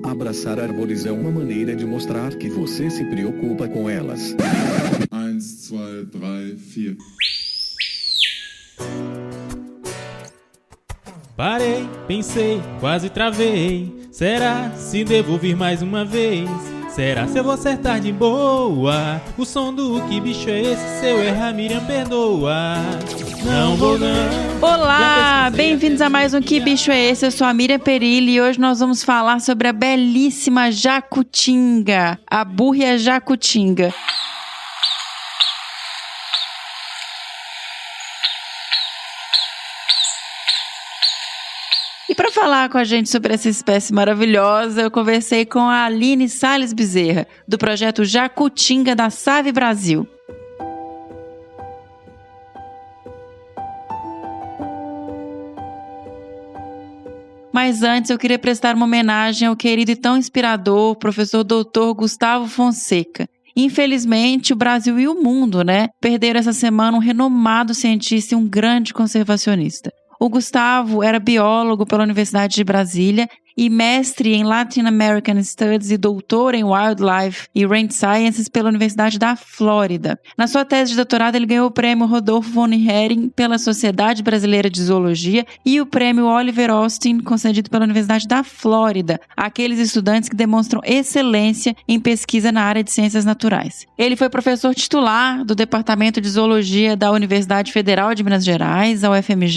Abraçar árvores é uma maneira de mostrar que você se preocupa com elas. 1, 2, 3, 4. Parei, pensei, quase travei. Será se devo vir mais uma vez? Será se eu vou acertar de boa? O som do que bicho é esse? Se eu errar, Miriam, perdoa. Não vou não. Olá, bem-vindos a mais um Que Bicho é Esse? Eu sou a Miriam Perilli e hoje nós vamos falar sobre a belíssima jacutinga, a búrria jacutinga. E para falar com a gente sobre essa espécie maravilhosa, eu conversei com a Aline Salles Bezerra, do projeto Jacutinga da Save Brasil. Mas antes eu queria prestar uma homenagem ao querido e tão inspirador professor Dr. Gustavo Fonseca. Infelizmente, o Brasil e o mundo, perderam essa semana um renomado cientista e um grande conservacionista. O Gustavo era biólogo pela Universidade de Brasília e mestre em Latin American Studies e doutor em Wildlife e Range Sciences pela Universidade da Flórida. Na sua tese de doutorado, ele ganhou o prêmio Rodolfo von Hering pela Sociedade Brasileira de Zoologia e o prêmio Oliver Austin, concedido pela Universidade da Flórida, àqueles estudantes que demonstram excelência em pesquisa na área de ciências naturais. Ele foi professor titular do Departamento de Zoologia da Universidade Federal de Minas Gerais, a UFMG,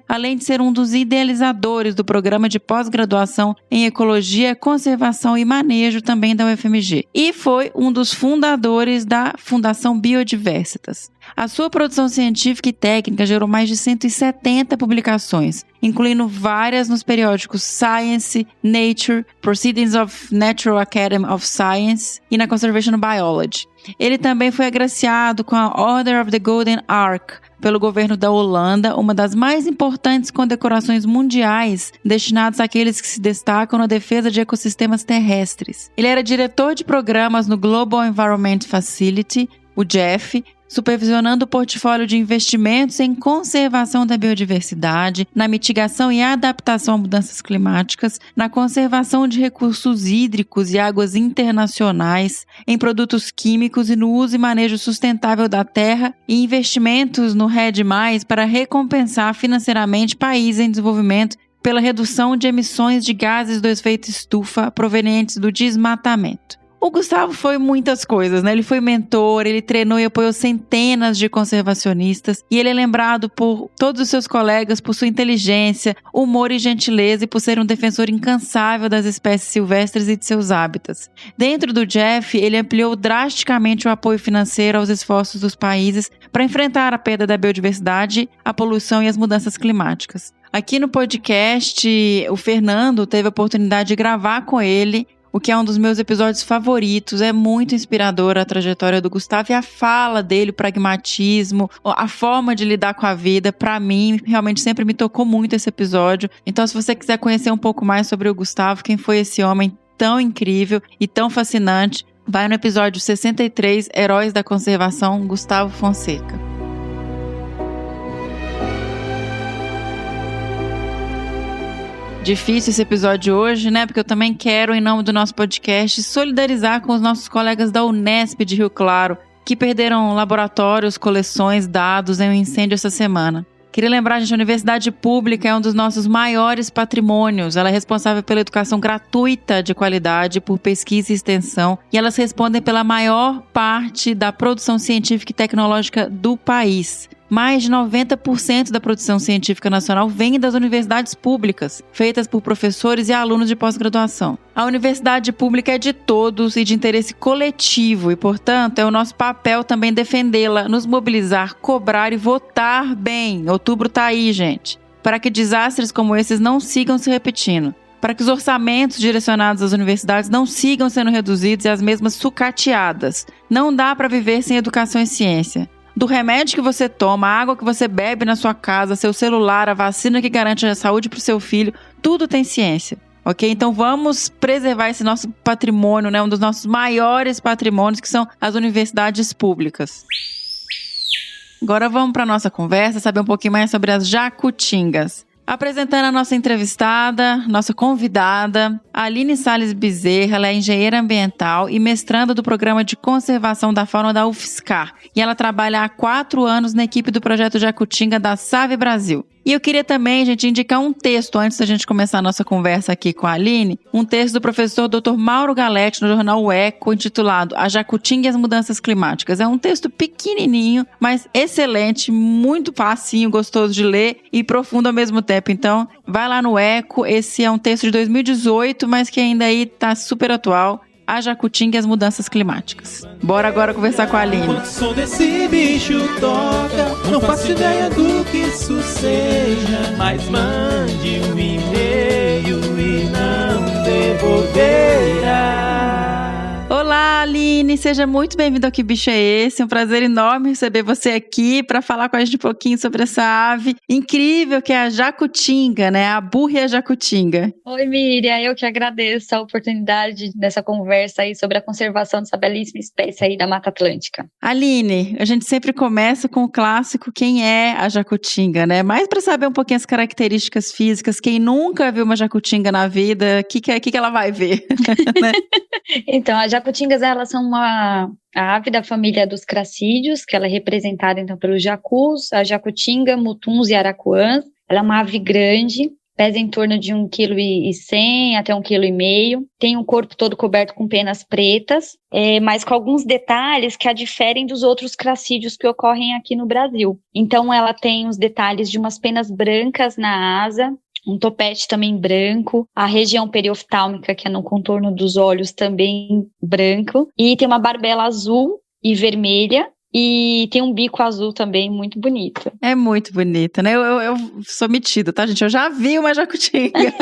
além de ser um dos idealizadores do programa de pós-graduação em Ecologia, Conservação e Manejo também da UFMG. E foi um dos fundadores da Fundação Biodiversitas. A sua produção científica e técnica gerou mais de 170 publicações, incluindo várias nos periódicos Science, Nature, Proceedings of Natural Academy of Science e na Conservation Biology. Ele também foi agraciado com a Order of the Golden Ark pelo governo da Holanda, uma das mais importantes condecorações mundiais destinadas àqueles que se destacam na defesa de ecossistemas terrestres. Ele era diretor de programas no Global Environment Facility, o GEF, supervisionando o portfólio de investimentos em conservação da biodiversidade, na mitigação e adaptação a mudanças climáticas, na conservação de recursos hídricos e águas internacionais, em produtos químicos e no uso e manejo sustentável da terra e investimentos no REDD+, para recompensar financeiramente países em desenvolvimento pela redução de emissões de gases do efeito estufa provenientes do desmatamento. O Gustavo foi muitas coisas, Ele foi mentor, ele treinou e apoiou centenas de conservacionistas e ele é lembrado por todos os seus colegas por sua inteligência, humor e gentileza e por ser um defensor incansável das espécies silvestres e de seus hábitats. Dentro do GEF, ele ampliou drasticamente o apoio financeiro aos esforços dos países para enfrentar a perda da biodiversidade, a poluição e as mudanças climáticas. Aqui no podcast, o Fernando teve a oportunidade de gravar com ele, o que é um dos meus episódios favoritos. É muito inspiradora a trajetória do Gustavo e a fala dele, o pragmatismo, a forma de lidar com a vida. Para mim, realmente sempre me tocou muito esse episódio. Então, se você quiser conhecer um pouco mais sobre o Gustavo, quem foi esse homem tão incrível e tão fascinante, vai no episódio 63, Heróis da Conservação, Gustavo Fonseca. Difícil esse episódio hoje, porque eu também quero, em nome do nosso podcast, solidarizar com os nossos colegas da Unesp de Rio Claro, que perderam laboratórios, coleções, dados em um incêndio essa semana. Queria lembrar, gente, a universidade pública é um dos nossos maiores patrimônios. Ela é responsável pela educação gratuita de qualidade, por pesquisa e extensão, e elas respondem pela maior parte da produção científica e tecnológica do país. Mais de 90% da produção científica nacional vem das universidades públicas, feitas por professores e alunos de pós-graduação. A universidade pública é de todos e de interesse coletivo e, portanto, é o nosso papel também defendê-la, nos mobilizar, cobrar e votar bem. Outubro tá aí, gente. Para que desastres como esses não sigam se repetindo. Para que os orçamentos direcionados às universidades não sigam sendo reduzidos e as mesmas sucateadas. Não dá para viver sem educação e ciência. Do remédio que você toma, a água que você bebe na sua casa, seu celular, a vacina que garante a saúde para o seu filho, tudo tem ciência, ok? Então vamos preservar esse nosso patrimônio, um dos nossos maiores patrimônios, que são as universidades públicas. Agora vamos para a nossa conversa, saber um pouquinho mais sobre as jacutingas. Apresentando a nossa entrevistada, nossa convidada, Aline Salles Bezerra. Ela é engenheira ambiental e mestranda do Programa de Conservação da Fauna da UFSCar. E ela trabalha há 4 anos na equipe do Projeto Jacutinga da SAVE Brasil. E eu queria também, gente, indicar um texto, antes da gente começar a nossa conversa aqui com a Aline, um texto do professor Dr. Mauro Galete, no jornal O Eco, intitulado A Jacutinga e as Mudanças Climáticas. É um texto pequenininho, mas excelente, muito facinho, gostoso de ler e profundo ao mesmo tempo. Então, vai lá no Eco, esse é um texto de 2018, mas que ainda aí tá super atual. A Jacutinga e as Mudanças Climáticas. Bora agora conversar com a Aline. Quando o som desse bicho toca, não faço ideia do que isso seja, mas mande um e-mail e não devolverá. Olá, Aline, seja muito bem-vinda ao Que Bicho é Esse? É um prazer enorme receber você aqui para falar com a gente um pouquinho sobre essa ave incrível que é a jacutinga, né? A burra jacutinga. Oi, Miriam, eu que agradeço a oportunidade dessa conversa aí sobre a conservação dessa belíssima espécie aí da Mata Atlântica. Aline, a gente sempre começa com o clássico quem é a jacutinga, né? Mais para saber um pouquinho as características físicas, quem nunca viu uma jacutinga na vida, o que ela vai ver? Né? Então, as jacutingas, elas são a ave da família dos cracídeos, que ela é representada então pelos jacus, a jacutinga, mutuns e aracuãs. Ela é uma ave grande, pesa em torno de 1,1 kg até 1,5 kg. Tem um corpo todo coberto com penas pretas, mas com alguns detalhes que a diferem dos outros cracídeos que ocorrem aqui no Brasil. Então, ela tem os detalhes de umas penas brancas na asa, um topete também branco, a região perioftálmica, que é no contorno dos olhos, também branco, e tem uma barbela azul e vermelha, e tem um bico azul também, muito bonito. É muito bonita, né? Eu sou metida, tá, gente? Eu já vi uma jacutinga.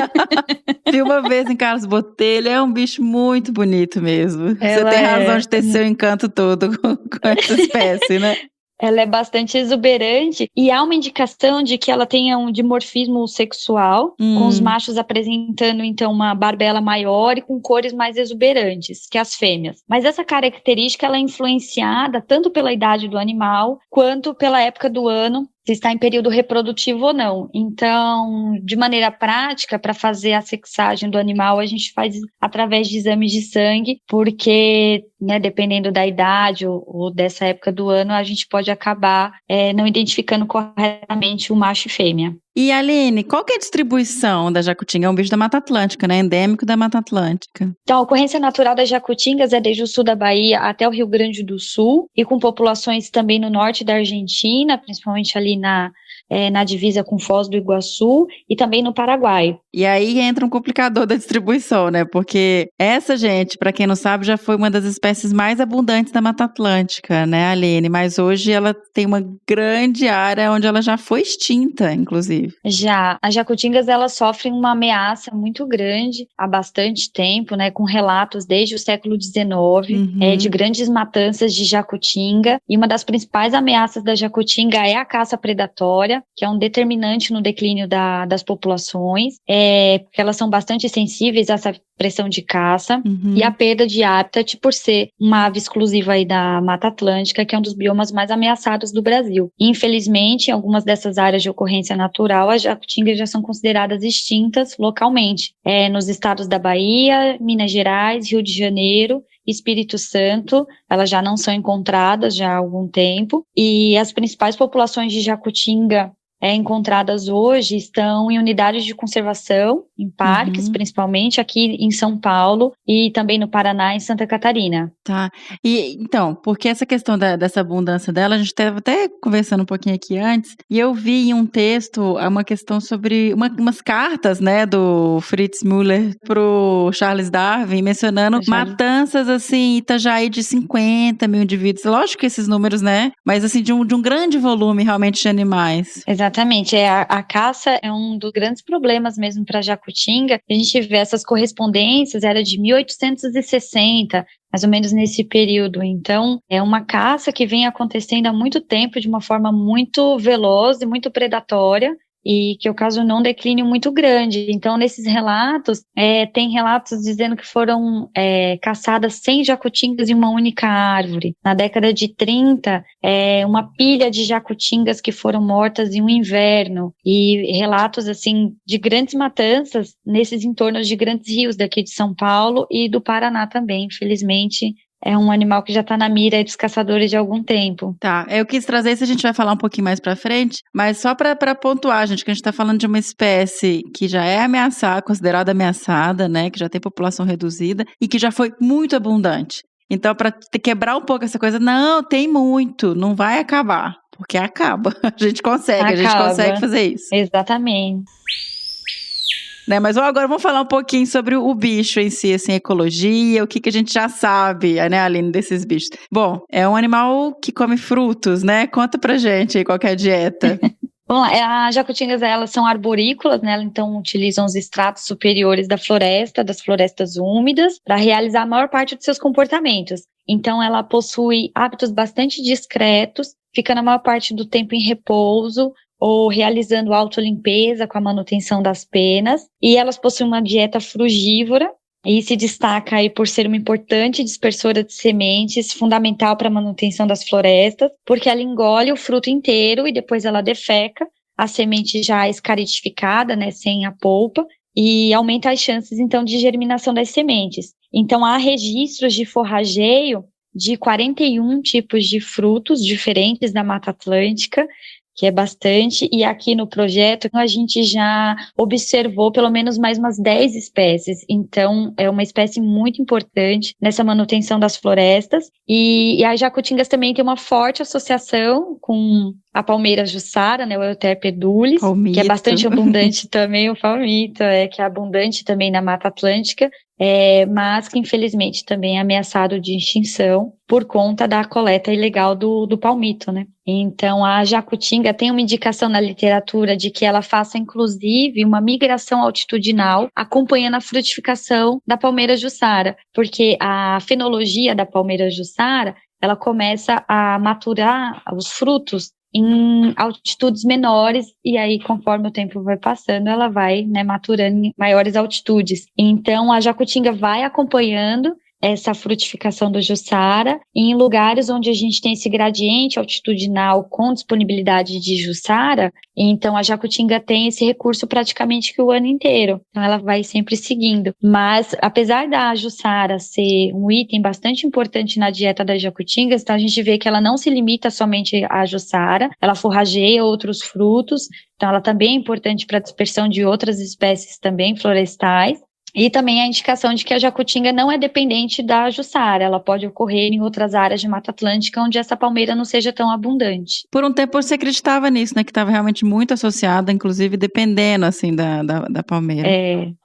Vi uma vez em Carlos Botelho, é um bicho muito bonito mesmo. Você tem razão de ter seu encanto todo com essa espécie, né? Ela é bastante exuberante e há uma indicação de que ela tenha um dimorfismo sexual, com os machos apresentando então uma barbela maior e com cores mais exuberantes que as fêmeas. Mas essa característica ela é influenciada tanto pela idade do animal quanto pela época do ano, se está em período reprodutivo ou não. Então, de maneira prática, para fazer a sexagem do animal, a gente faz através de exames de sangue, porque, né, dependendo da idade ou dessa época do ano, a gente pode acabar não identificando corretamente o macho e fêmea. E, Aline, qual que é a distribuição da jacutinga? É um bicho da Mata Atlântica, né? Endêmico da Mata Atlântica. Então, a ocorrência natural das jacutingas é desde o sul da Bahia até o Rio Grande do Sul, e com populações também no norte da Argentina, principalmente ali na divisa com Foz do Iguaçu, e também no Paraguai. E aí entra um complicador da distribuição, né? Porque essa, gente, para quem não sabe, já foi uma das espécies mais abundantes da Mata Atlântica, né, Aline? Mas hoje ela tem uma grande área onde ela já foi extinta, inclusive. Já. As jacutingas, elas sofrem uma ameaça muito grande há bastante tempo, né? Com relatos desde o século XIX, de grandes matanças de jacutinga. E uma das principais ameaças da jacutinga é a caça predatória, que é um determinante no declínio das populações, porque elas são bastante sensíveis a essa pressão de caça, e a perda de hábitat por ser uma ave exclusiva aí da Mata Atlântica, que é um dos biomas mais ameaçados do Brasil. Infelizmente, em algumas dessas áreas de ocorrência natural, as jacutingas já são consideradas extintas localmente, nos estados da Bahia, Minas Gerais, Rio de Janeiro, Espírito Santo. Elas já não são encontradas já há algum tempo, e as principais populações de jacutinga encontradas hoje estão em unidades de conservação, em parques, principalmente aqui em São Paulo e também no Paraná e Santa Catarina. Tá. E então, porque essa questão dessa abundância dela, a gente estava até conversando um pouquinho aqui antes, e eu vi em um texto uma questão sobre umas cartas, né, do Fritz Müller pro Charles Darwin, mencionando matanças, assim, Itajaí de 50 mil indivíduos. Lógico que esses números, né, mas assim, de um grande volume realmente de animais. Exatamente. A caça é um dos grandes problemas mesmo para a jacutinga. A gente vê essas correspondências, era de 1860, mais ou menos nesse período. Então, é uma caça que vem acontecendo há muito tempo, de uma forma muito veloz e muito predatória. e que ocasionou um declínio muito grande. Então, nesses relatos, tem relatos dizendo que foram caçadas 100 jacutingas em uma única árvore. Na década de 30, uma pilha de jacutingas que foram mortas em um inverno, e relatos, assim, de grandes matanças nesses entornos de grandes rios daqui de São Paulo e do Paraná também, infelizmente. É um animal que já está na mira dos caçadores de algum tempo. Tá, eu quis trazer isso, a gente vai falar um pouquinho mais pra frente, mas só para pontuar, gente, que a gente tá falando de uma espécie que já é ameaçada, considerada ameaçada, né, que já tem população reduzida e que já foi muito abundante. Então, para quebrar um pouco essa coisa, não, tem muito, não vai acabar, porque acaba. A gente consegue fazer isso. Exatamente. Né, mas agora vamos falar um pouquinho sobre o bicho em si, assim, ecologia, o que a gente já sabe, né, Aline, desses bichos. Bom, é um animal que come frutos, né? Conta pra gente aí qual que é a dieta. Vamos lá, as jacutingas, elas são arborícolas, né? Então utilizam os estratos superiores da floresta, das florestas úmidas, para realizar a maior parte dos seus comportamentos. Então ela possui hábitos bastante discretos, fica na maior parte do tempo em repouso, ou realizando autolimpeza com a manutenção das penas, e elas possuem uma dieta frugívora, e se destaca aí por ser uma importante dispersora de sementes, fundamental para a manutenção das florestas, porque ela engole o fruto inteiro e depois ela defeca a semente já escaritificada, né, sem a polpa, e aumenta as chances, então, de germinação das sementes. Então, há registros de forrageio de 41 tipos de frutos diferentes da Mata Atlântica, que é bastante, e aqui no projeto a gente já observou pelo menos mais umas 10 espécies, então é uma espécie muito importante nessa manutenção das florestas, e as jacutingas também têm uma forte associação com a palmeira jussara, né, o Euterpe edulis, que é bastante abundante também, o palmito, que é abundante também na Mata Atlântica, mas que infelizmente também é ameaçado de extinção por conta da coleta ilegal do palmito, né? Então a jacutinga tem uma indicação na literatura de que ela faça inclusive uma migração altitudinal acompanhando a frutificação da palmeira jussara, porque a fenologia da palmeira jussara, ela começa a maturar os frutos em altitudes menores, e aí conforme o tempo vai passando, ela vai, né, maturando em maiores altitudes. Então a jacutinga vai acompanhando essa frutificação do jussara em lugares onde a gente tem esse gradiente altitudinal com disponibilidade de jussara, então a jacutinga tem esse recurso praticamente que o ano inteiro, então ela vai sempre seguindo. Mas apesar da jussara ser um item bastante importante na dieta das jacutingas, então a gente vê que ela não se limita somente à jussara, ela forrageia outros frutos, então ela também é importante para a dispersão de outras espécies também florestais. E também a indicação de que a jacutinga não é dependente da jussara, ela pode ocorrer em outras áreas de Mata Atlântica onde essa palmeira não seja tão abundante. Por um tempo você acreditava nisso, né, que estava realmente muito associada, inclusive dependendo, assim, da palmeira.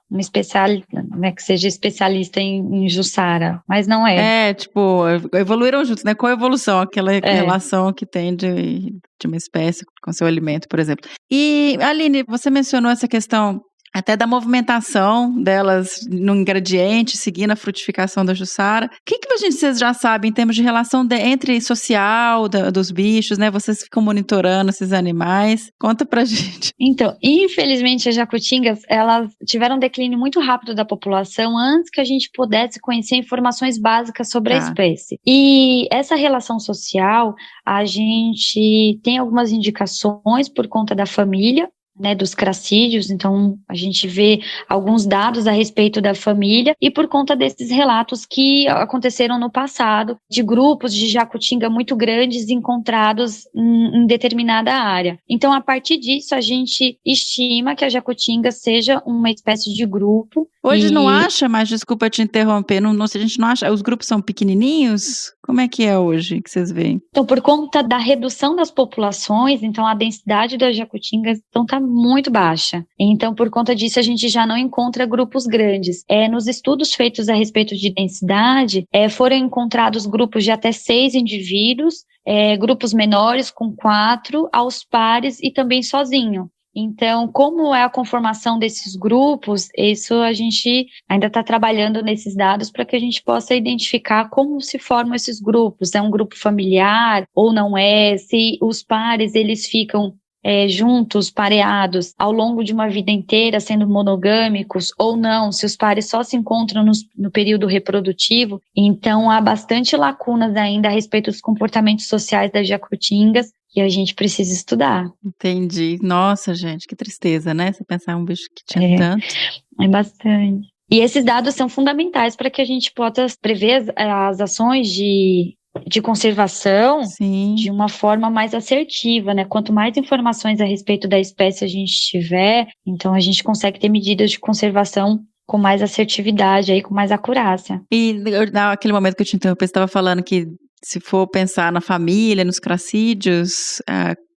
Um especialista, né, que seja especialista em jussara, mas não é. Tipo, evoluíram juntos, né, coevolução, aquela relação que tem de uma espécie com seu alimento, por exemplo. E, Aline, você mencionou essa questão até da movimentação delas no ingrediente, seguindo a frutificação da jussara. O que vocês já sabem em termos de relação entre social dos bichos, né? Vocês ficam monitorando esses animais. Conta pra gente. Então, infelizmente as jacutingas, elas tiveram um declínio muito rápido da população antes que a gente pudesse conhecer informações básicas sobre a espécie. E essa relação social, a gente tem algumas indicações por conta da família, né, dos cracídeos, então a gente vê alguns dados a respeito da família e por conta desses relatos que aconteceram no passado, de grupos de jacutinga muito grandes encontrados em determinada área. Então, a partir disso, a gente estima que a jacutinga seja uma espécie de grupo. Hoje não acha, mas desculpa te interromper, a gente não acha, os grupos são pequenininhos? Como é que é hoje que vocês veem? Então, por conta da redução das populações, então a densidade das jacutingas está muito baixa. Então, por conta disso, a gente já não encontra grupos grandes. Nos estudos feitos a respeito de densidade, foram encontrados grupos de até 6 indivíduos, grupos menores com 4, aos pares e também sozinho. Então, como é a conformação desses grupos, isso a gente ainda está trabalhando nesses dados para que a gente possa identificar como se formam esses grupos. É um grupo familiar ou não é? Se os pares eles ficam juntos, pareados, ao longo de uma vida inteira, sendo monogâmicos ou não, se os pares só se encontram no período reprodutivo, então há bastante lacunas ainda a respeito dos comportamentos sociais das jacutingas que a gente precisa estudar. Entendi. Nossa, gente, que tristeza, né? Você pensar um bicho que tinha tanto. É bastante. E esses dados são fundamentais para que a gente possa prever as ações de conservação Sim. de uma forma mais assertiva, né? Quanto mais informações a respeito da espécie a gente tiver, então a gente consegue ter medidas de conservação com mais assertividade, aí, com mais acurácia. E naquele momento que eu te interrompi, você estava falando que se for pensar na família, nos cracídeos,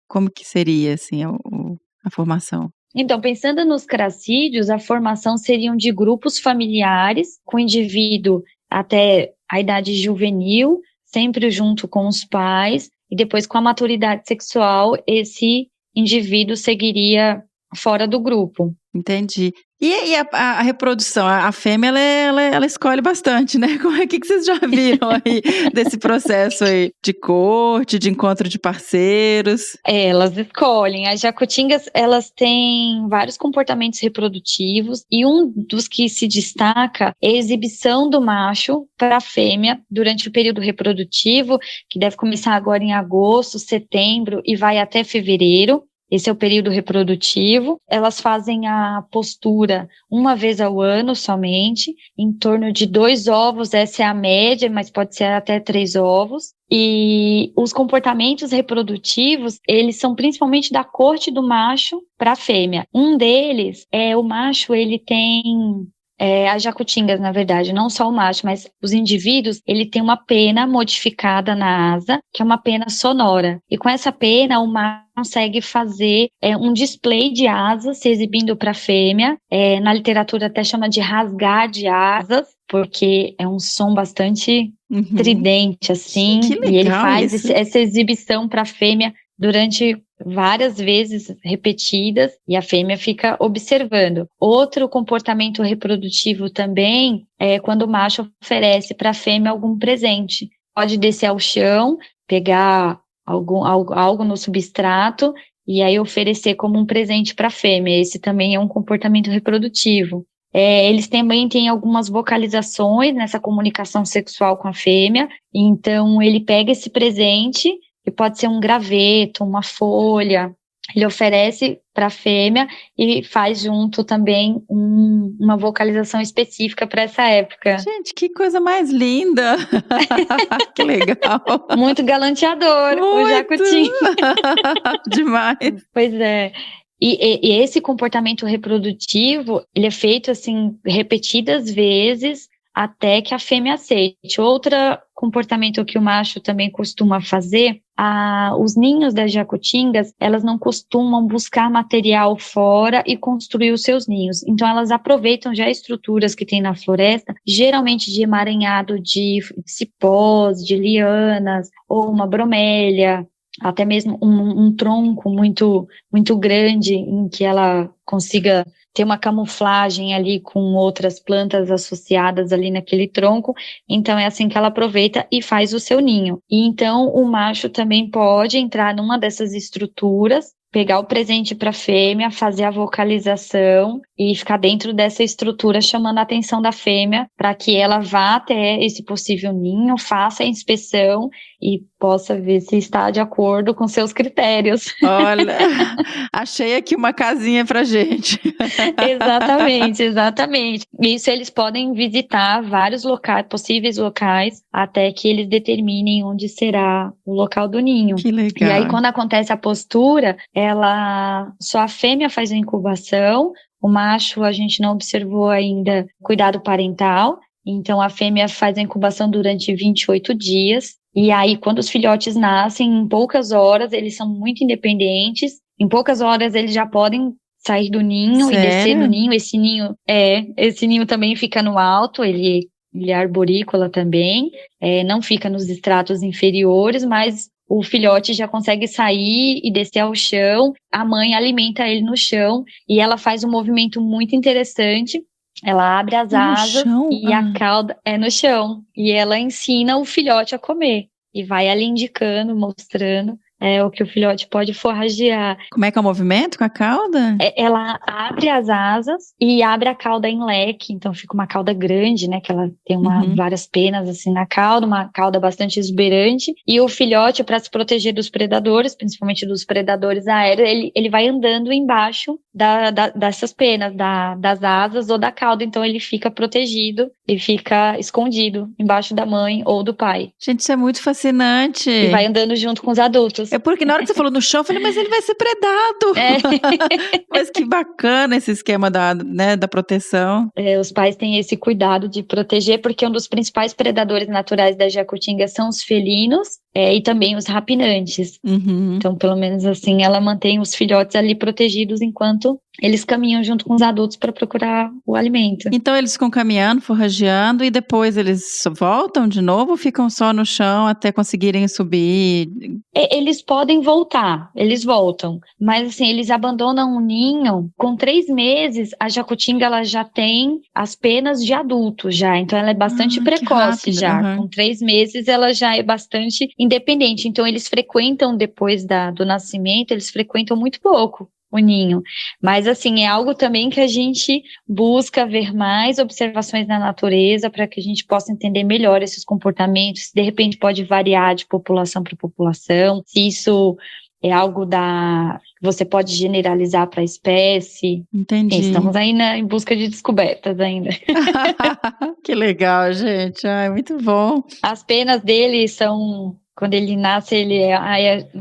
como que seria assim, a formação? Então, pensando nos cracídeos, a formação seriam de grupos familiares, com o indivíduo até a idade juvenil, sempre junto com os pais, e depois com a maturidade sexual, esse indivíduo seguiria fora do grupo. Entendi. E a reprodução, a fêmea, ela escolhe bastante, né? O que vocês já viram aí desse processo aí de corte, de encontro de parceiros? Elas escolhem. As jacutingas, elas têm vários comportamentos reprodutivos e um dos que se destaca é a exibição do macho para a fêmea durante o período reprodutivo, que deve começar agora em agosto, setembro e vai até fevereiro. Esse é o período reprodutivo. Elas fazem a postura uma vez ao ano somente, em torno de 2 ovos, essa é a média, mas pode ser até 3 ovos. E os comportamentos reprodutivos, eles são principalmente da corte do macho para a fêmea. Um deles o macho, ele tem... as jacutingas, na verdade, não só o macho, mas os indivíduos, ele tem uma pena modificada na asa, que é uma pena sonora. E com essa pena, o macho consegue fazer um display de asas, se exibindo para a fêmea. Na literatura até chama de rasgar de asas, porque é um som bastante tridente, assim. Que legal, e ele faz isso. essa exibição para a fêmea durante várias vezes repetidas, e a fêmea fica observando. Outro comportamento reprodutivo também é quando o macho oferece para a fêmea algum presente. Pode descer ao chão, pegar algo no substrato e aí oferecer como um presente para a fêmea. Esse também é um comportamento reprodutivo. Eles também têm algumas vocalizações nessa comunicação sexual com a fêmea, então ele pega esse presente, que pode ser um graveto, uma folha, ele oferece para a fêmea e faz junto também uma vocalização específica para essa época. Gente, que coisa mais linda! Que legal! Muito galanteador, o jacutinho. Demais! Pois é. E esse comportamento reprodutivo, ele é feito assim repetidas vezes até que a fêmea aceite. Outro comportamento que o macho também costuma fazer, os ninhos das jacutingas, elas não costumam buscar material fora e construir os seus ninhos. Então, elas aproveitam já estruturas que tem na floresta, geralmente de emaranhado de cipós, de lianas, ou uma bromélia, até mesmo um tronco muito, muito grande em que ela consiga ter uma camuflagem ali com outras plantas associadas ali naquele tronco. Então é assim que ela aproveita e faz o seu ninho. E então o macho também pode entrar numa dessas estruturas, pegar o presente para a fêmea, fazer a vocalização e ficar dentro dessa estrutura chamando a atenção da fêmea para que ela vá até esse possível ninho, faça a inspeção e possa ver se está de acordo com seus critérios. Olha, achei aqui uma casinha pra gente. Exatamente, exatamente. Isso eles podem visitar vários locais, possíveis locais, até que eles determinem onde será o local do ninho. Que legal. E aí, quando acontece a postura, só a fêmea faz a incubação, o macho a gente não observou ainda cuidado parental, então a fêmea faz a incubação durante 28 dias, e aí quando os filhotes nascem, em poucas horas, eles são muito independentes, em poucas horas eles já podem sair do ninho. Sério? E descer no ninho. Esse ninho também fica no alto, ele é arborícola também, não fica nos estratos inferiores, mas o filhote já consegue sair e descer ao chão, a mãe alimenta ele no chão, e ela faz um movimento muito interessante, ela abre as asas e a cauda é no chão, e ela ensina o filhote a comer, e vai ali indicando, mostrando é o que o filhote pode forragear. Como é que é o movimento com a cauda? Ela abre as asas e abre a cauda em leque, então fica uma cauda grande, né, que ela tem várias penas assim na cauda, uma cauda bastante exuberante, e o filhote, para se proteger dos predadores, principalmente dos predadores aéreos, ele vai andando embaixo dessas penas, das asas ou da cauda, então ele fica protegido e fica escondido embaixo da mãe ou do pai. Gente, isso é muito fascinante. E vai andando junto com os adultos. É porque na hora que você falou no chão, eu falei, mas ele vai ser predado. Mas que bacana esse esquema da proteção. Os pais têm esse cuidado de proteger, porque um dos principais predadores naturais da jacutinga são os felinos e também os rapinantes. Então, pelo menos assim, ela mantém os filhotes ali protegidos enquanto eles caminham junto com os adultos para procurar o alimento. Então, eles ficam caminhando, forrageando, e depois eles voltam de novo ou ficam só no chão até conseguirem subir? Eles podem voltar, eles voltam. Mas, assim, eles abandonam o ninho. Com 3 meses, a jacutinga ela já tem as penas de adulto já. Então, ela é bastante precoce já. Com 3 meses, ela já é bastante independente. Então, eles frequentam, depois do nascimento, eles frequentam muito pouco o ninho. Mas, assim, é algo também que a gente busca ver mais observações na natureza para que a gente possa entender melhor esses comportamentos. De repente, pode variar de população para população. Se isso é algo que você pode generalizar para a espécie. Entendi. Estamos aí em busca de descobertas ainda. Que legal, gente. Ai, muito bom. As penas dele são... Quando ele nasce, ele é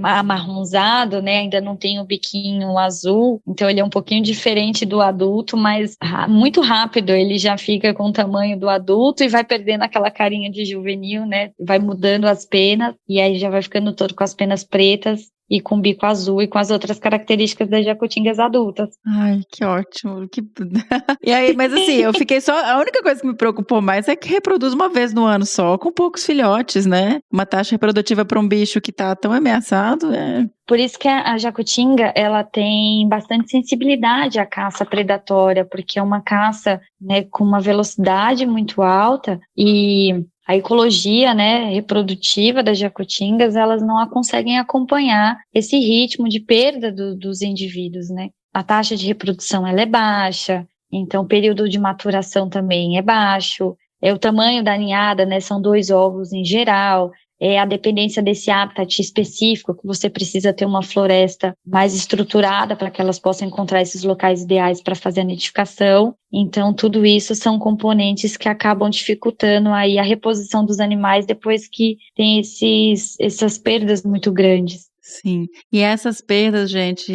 amarronzado, né? Ainda não tem o biquinho azul. Então, ele é um pouquinho diferente do adulto, mas muito rápido ele já fica com o tamanho do adulto e vai perdendo aquela carinha de juvenil, né? Vai mudando as penas e aí já vai ficando todo com as penas pretas e com o bico azul e com as outras características das jacutingas adultas. Ai, que ótimo. E aí, mas assim, eu fiquei só... A única coisa que me preocupou mais é que reproduz uma vez no ano só, com poucos filhotes, né? Uma taxa reprodutiva para um bicho que tá tão ameaçado, Por isso que a jacutinga, ela tem bastante sensibilidade à caça predatória, porque é uma caça, né, com uma velocidade muito alta e... A ecologia, né, reprodutiva das jacutingas, elas não conseguem acompanhar esse ritmo de perda dos indivíduos, né? A taxa de reprodução ela é baixa, então o período de maturação também é baixo, o tamanho da ninhada, né, são 2 ovos em geral, a dependência desse habitat específico, que você precisa ter uma floresta mais estruturada para que elas possam encontrar esses locais ideais para fazer a nidificação. Então, tudo isso são componentes que acabam dificultando aí a reposição dos animais depois que tem essas perdas muito grandes. Sim, e essas perdas, gente,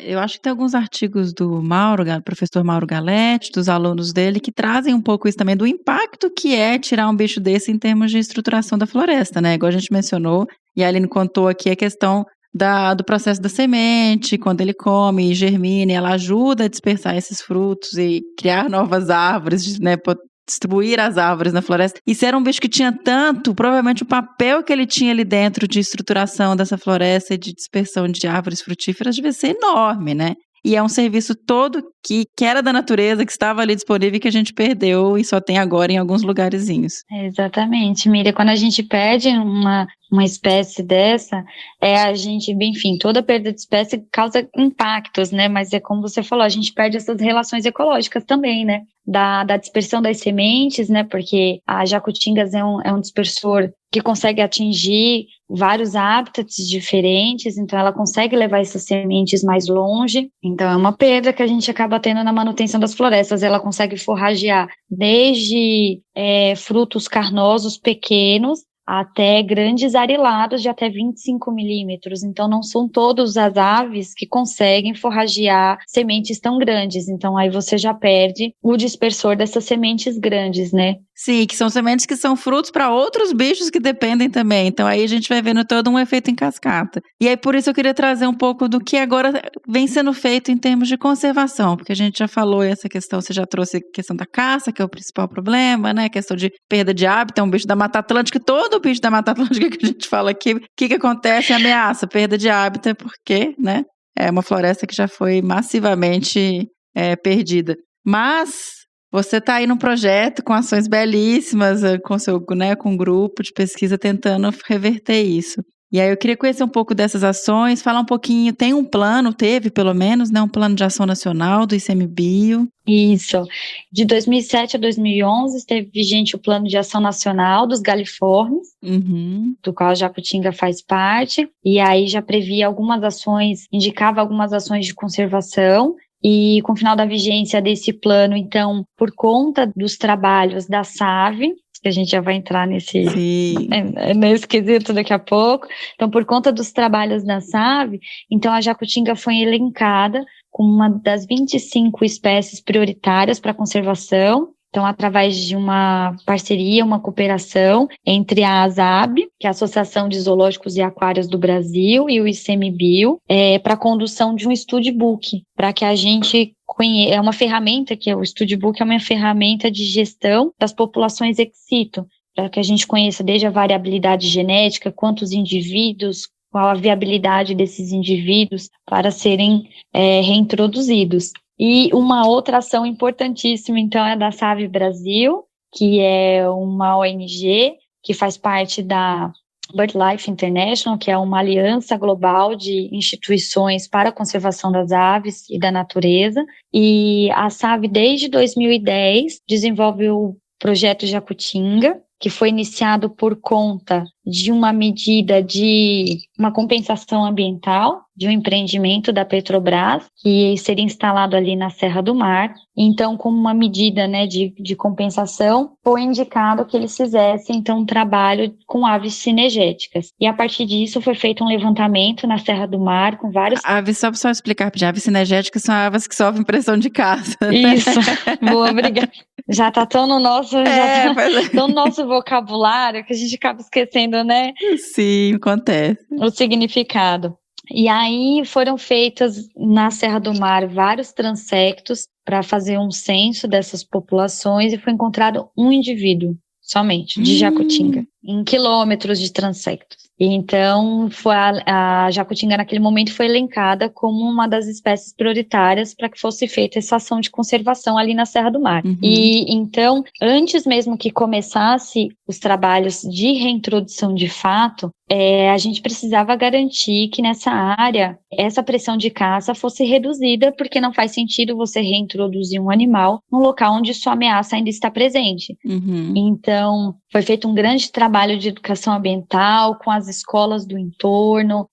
eu acho que tem alguns artigos do professor Mauro Galetti, dos alunos dele, que trazem um pouco isso também, do impacto que é tirar um bicho desse em termos de estruturação da floresta, né? Igual a gente mencionou, e a Aline contou aqui a questão do processo da semente, quando ele come e germina, ela ajuda a dispersar esses frutos e criar novas árvores, né? Distribuir as árvores na floresta. E se era um bicho que tinha tanto, provavelmente o papel que ele tinha ali dentro de estruturação dessa floresta e de dispersão de árvores frutíferas devia ser enorme, né? E é um serviço todo que era da natureza, que estava ali disponível e que a gente perdeu e só tem agora em alguns lugarzinhos. Exatamente, Miriam. Quando a gente perde uma espécie dessa, a gente, enfim, toda perda de espécie causa impactos, né? Mas é como você falou, a gente perde essas relações ecológicas também, né? Da dispersão das sementes, né? Porque a jacutingas é um dispersor que consegue atingir vários hábitats diferentes, então ela consegue levar essas sementes mais longe. Então é uma perda que a gente acaba tendo na manutenção das florestas. Ela consegue forragear desde frutos carnosos pequenos até grandes arilados de até 25 milímetros. Então, não são todas as aves que conseguem forragear sementes tão grandes. Então, aí você já perde o dispersor dessas sementes grandes, né? Sim, que são sementes que são frutos para outros bichos que dependem também. Então, aí a gente vai vendo todo um efeito em cascata. E aí, por isso, eu queria trazer um pouco do que agora vem sendo feito em termos de conservação, porque a gente já falou essa questão, você já trouxe a questão da caça, que é o principal problema, né? A questão de perda de hábitat, um bicho da Mata Atlântica, todo bicho da Mata Atlântica que a gente fala aqui, o que acontece? Ameaça, perda de hábitat, porque, né? É uma floresta que já foi massivamente perdida. Mas você está aí num projeto com ações belíssimas, com seu, né, com um grupo de pesquisa tentando reverter isso. E aí eu queria conhecer um pouco dessas ações, falar um pouquinho, teve pelo menos, né, um plano de ação nacional do ICMBio. Isso. De 2007 a 2011 esteve vigente o Plano de Ação Nacional dos Galiformes, do qual a Jacutinga faz parte, e aí já previa algumas ações, indicava algumas ações de conservação. E com o final da vigência desse plano, então, por conta dos trabalhos da SAVE, que a gente já vai entrar nesse quesito daqui a pouco, então, por conta dos trabalhos da SAVE, então a Jacutinga foi elencada como uma das 25 espécies prioritárias para conservação. Então, através de uma parceria, uma cooperação entre a ASAB, que é a Associação de Zoológicos e Aquários do Brasil, e o ICMBio, para a condução de um studbook, para que a gente conheça. É uma ferramenta, que é o studbook, é uma ferramenta de gestão das populações ex situ, para que a gente conheça desde a variabilidade genética, quantos indivíduos, qual a viabilidade desses indivíduos para serem reintroduzidos. E uma outra ação importantíssima, então, é da SAVE Brasil, que é uma ONG que faz parte da BirdLife International, que é uma aliança global de instituições para a conservação das aves e da natureza. E a SAVE, desde 2010, desenvolve o projeto Jacutinga, que foi iniciado por conta de uma medida de uma compensação ambiental, de um empreendimento da Petrobras, que seria instalado ali na Serra do Mar. Então, como uma medida, né, de compensação, foi indicado que eles fizessem, então, um trabalho com aves cinegéticas. E, a partir disso, foi feito um levantamento na Serra do Mar, com vários... Aves, só explicar, aves cinegéticas são aves que sofrem pressão de caça. Isso, boa, obrigada. Já tá tão no nosso, tão no nosso vocabulário que a gente acaba esquecendo, né? Sim, acontece. O significado. E aí foram feitas na Serra do Mar vários transectos para fazer um censo dessas populações e foi encontrado um indivíduo somente de Jacutinga, em quilômetros de transectos. Então, a Jacutinga naquele momento foi elencada como uma das espécies prioritárias para que fosse feita essa ação de conservação ali na Serra do Mar. E então, antes mesmo que começasse os trabalhos de reintrodução de fato, a gente precisava garantir que nessa área, essa pressão de caça fosse reduzida, porque não faz sentido você reintroduzir um animal num local onde sua ameaça ainda está presente. Então, foi feito um grande trabalho de educação ambiental com as escolas do entorno,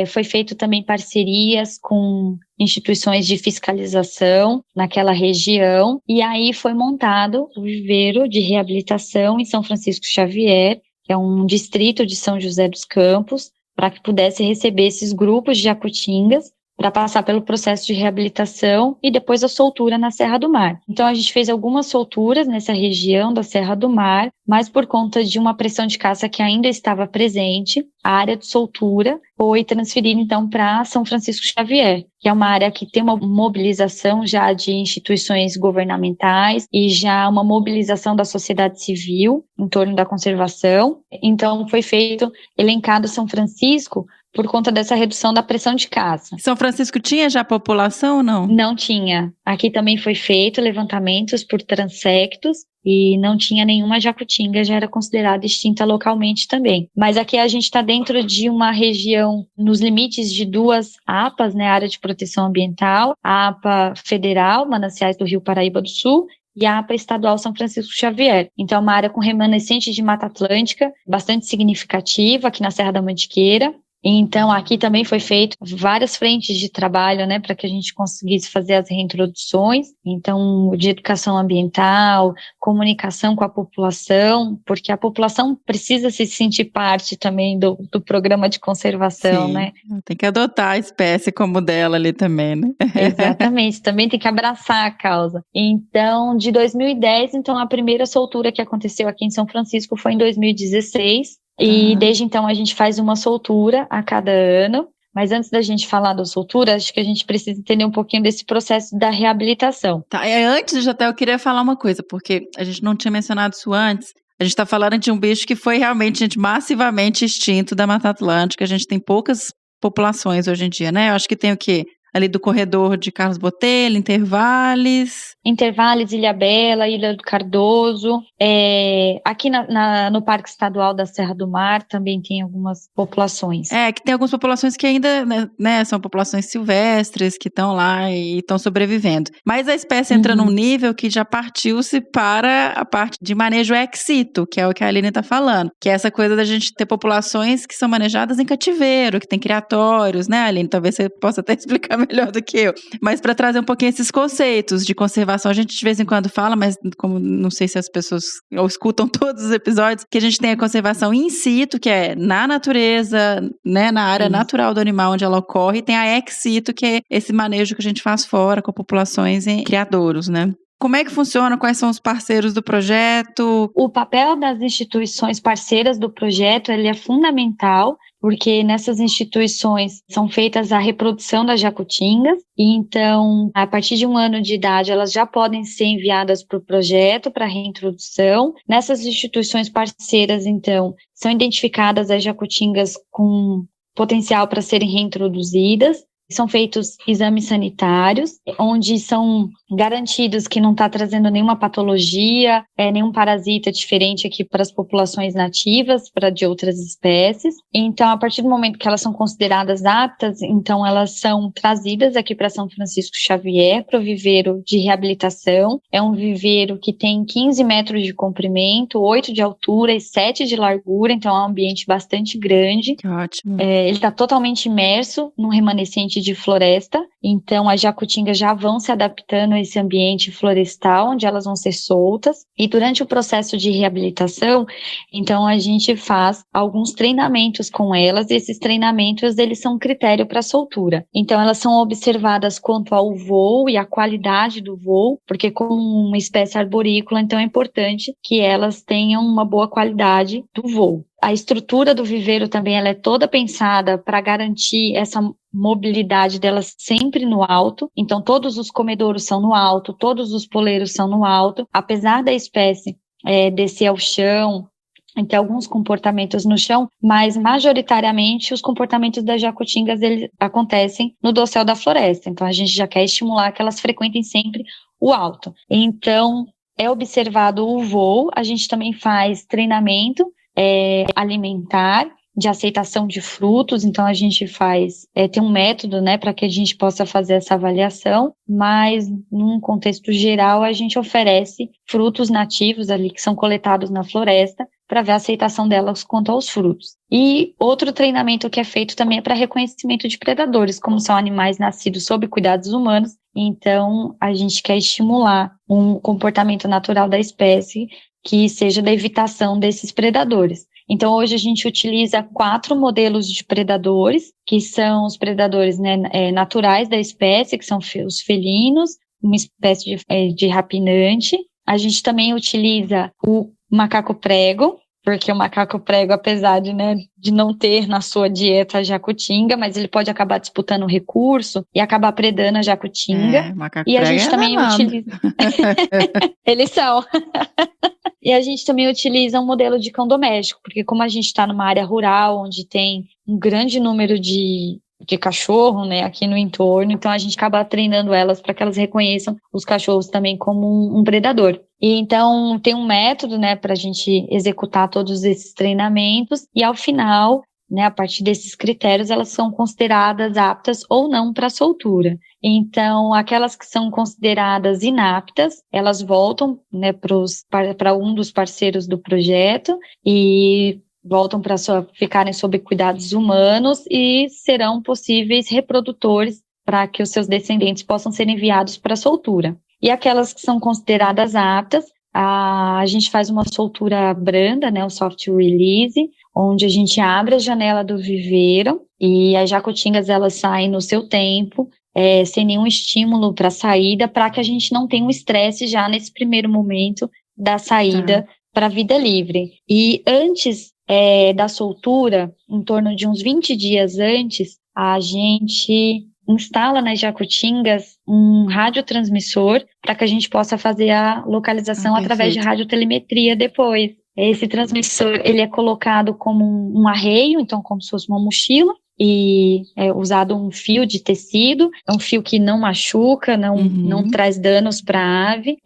foi feito também parcerias com instituições de fiscalização naquela região, e aí foi montado o viveiro de reabilitação em São Francisco Xavier, que é um distrito de São José dos Campos, para que pudesse receber esses grupos de jacutingas para passar pelo processo de reabilitação e depois a soltura na Serra do Mar. Então, a gente fez algumas solturas nessa região da Serra do Mar, mas por conta de uma pressão de caça que ainda estava presente, a área de soltura foi transferida, então, para São Francisco Xavier, que é uma área que tem uma mobilização já de instituições governamentais e já uma mobilização da sociedade civil em torno da conservação. Então, foi elencado São Francisco por conta dessa redução da pressão de caça. São Francisco tinha já população ou não? Não tinha. Aqui também foi feito levantamentos por transectos e não tinha nenhuma jacutinga, já era considerada extinta localmente também. Mas aqui a gente está dentro de uma região, nos limites de duas APAs, né, Área de Proteção Ambiental, a APA Federal, Mananciais do Rio Paraíba do Sul, e a APA Estadual São Francisco Xavier. Então, é uma área com remanescente de Mata Atlântica, bastante significativa aqui na Serra da Mantiqueira. Então, aqui também foi feito várias frentes de trabalho, né, para que a gente conseguisse fazer as reintroduções. Então, de educação ambiental, comunicação com a população, porque a população precisa se sentir parte também do programa de conservação, sim, né? Tem que adotar a espécie como dela ali também, né? Exatamente, também tem que abraçar a causa. Então, de 2010, então, a primeira soltura que aconteceu aqui em São Francisco foi em 2016. E desde então a gente faz uma soltura a cada ano, mas antes da gente falar da soltura, acho que a gente precisa entender um pouquinho desse processo da reabilitação. Tá, antes eu queria falar uma coisa, porque a gente não tinha mencionado isso antes. A gente está falando de um bicho que foi realmente, gente, massivamente extinto da Mata Atlântica. A gente tem poucas populações hoje em dia, né? Eu acho que tem o quê? ali do corredor de Carlos Botelho, Intervales. Intervales, Ilhabela, Ilha do Cardoso. Aqui no Parque Estadual da Serra do Mar também tem algumas populações. Que tem algumas populações que ainda, né, são populações silvestres que estão lá e estão sobrevivendo. Mas a espécie entra num nível que já partiu-se para a parte de manejo ex situ, que é o que a Aline está falando, que é essa coisa da gente ter populações que são manejadas em cativeiro, que tem criatórios, né, Aline? Talvez você possa até explicar melhor do que eu. Mas para trazer um pouquinho esses conceitos de conservação, a gente de vez em quando fala, mas como não sei se as pessoas escutam todos os episódios, que a gente tem a conservação in situ, que é na natureza, né, na área natural do animal onde ela ocorre, e tem a ex situ, que é esse manejo que a gente faz fora com populações em criadouros, né? Como é que funciona? Quais são os parceiros do projeto? O papel das instituições parceiras do projeto, ele é fundamental, porque nessas instituições são feitas a reprodução das jacutingas, e então, a partir de 1 ano de idade, elas já podem ser enviadas para o projeto, para reintrodução. Nessas instituições parceiras, então, são identificadas as jacutingas com potencial para serem reintroduzidas. São feitos exames sanitários, onde são garantidos que não está trazendo nenhuma patologia, nenhum parasita diferente aqui para as populações nativas, para de outras espécies. Então, a partir do momento que elas são consideradas aptas, então elas são trazidas aqui para São Francisco Xavier, para o viveiro de reabilitação. É um viveiro que tem 15 metros de comprimento, 8 de altura e 7 de largura, então é um ambiente bastante grande. Que ótimo. Ele está totalmente imerso num remanescente de floresta, então as jacutingas já vão se adaptando a esse ambiente florestal, onde elas vão ser soltas, e durante o processo de reabilitação, então a gente faz alguns treinamentos com elas, e esses treinamentos, eles são critério para soltura. Então elas são observadas quanto ao voo e a qualidade do voo, porque como uma espécie arborícola, então é importante que elas tenham uma boa qualidade do voo. A estrutura do viveiro também ela é toda pensada para garantir essa mobilidade delas sempre no alto. Então, todos os comedouros são no alto, todos os poleiros são no alto. Apesar da espécie descer ao chão, ter alguns comportamentos no chão, mas majoritariamente os comportamentos das jacutingas eles acontecem no dossel da floresta. Então, a gente já quer estimular que elas frequentem sempre o alto. Então, é observado o voo, a gente também faz treinamento alimentar, de aceitação de frutos, então a gente tem um método, né, para que a gente possa fazer essa avaliação, mas num contexto geral a gente oferece frutos nativos ali que são coletados na floresta para ver a aceitação delas quanto aos frutos. E outro treinamento que é feito também é para reconhecimento de predadores, como são animais nascidos sob cuidados humanos, então a gente quer estimular um comportamento natural da espécie que seja da evitação desses predadores. Então, hoje a gente utiliza 4 modelos de predadores, que são os predadores naturais da espécie, que são os felinos, uma espécie de rapinante. A gente também utiliza o macaco prego, porque o macaco prego, apesar de não ter na sua dieta a jacutinga, mas ele pode acabar disputando o recurso e acabar predando a jacutinga. E a gente também utiliza... Eles são... E a gente também utiliza um modelo de cão doméstico, porque como a gente está numa área rural, onde tem um grande número de cachorro, né, aqui no entorno, então a gente acaba treinando elas para que elas reconheçam os cachorros também como um predador. E então tem um método, né, para a gente executar todos esses treinamentos, e ao final, né, a partir desses critérios, elas são consideradas aptas ou não para soltura. Então, aquelas que são consideradas inaptas, elas voltam, né, para um dos parceiros do projeto e voltam para ficarem sob cuidados humanos e serão possíveis reprodutores para que os seus descendentes possam ser enviados para soltura. E aquelas que são consideradas aptas, a gente faz uma soltura branda, né, o soft release, onde a gente abre a janela do viveiro e as jacutingas elas saem no seu tempo, sem nenhum estímulo para a saída, para que a gente não tenha um estresse já nesse primeiro momento da saída para a vida livre. E antes da soltura, em torno de uns 20 dias antes, a gente instala nas jacutingas um radiotransmissor para que a gente possa fazer a localização através de radiotelemetria depois. Esse transmissor, ele é colocado como um arreio, então como se fosse uma mochila, e é usado um fio de tecido, é um fio que não machuca, não traz danos para a ave.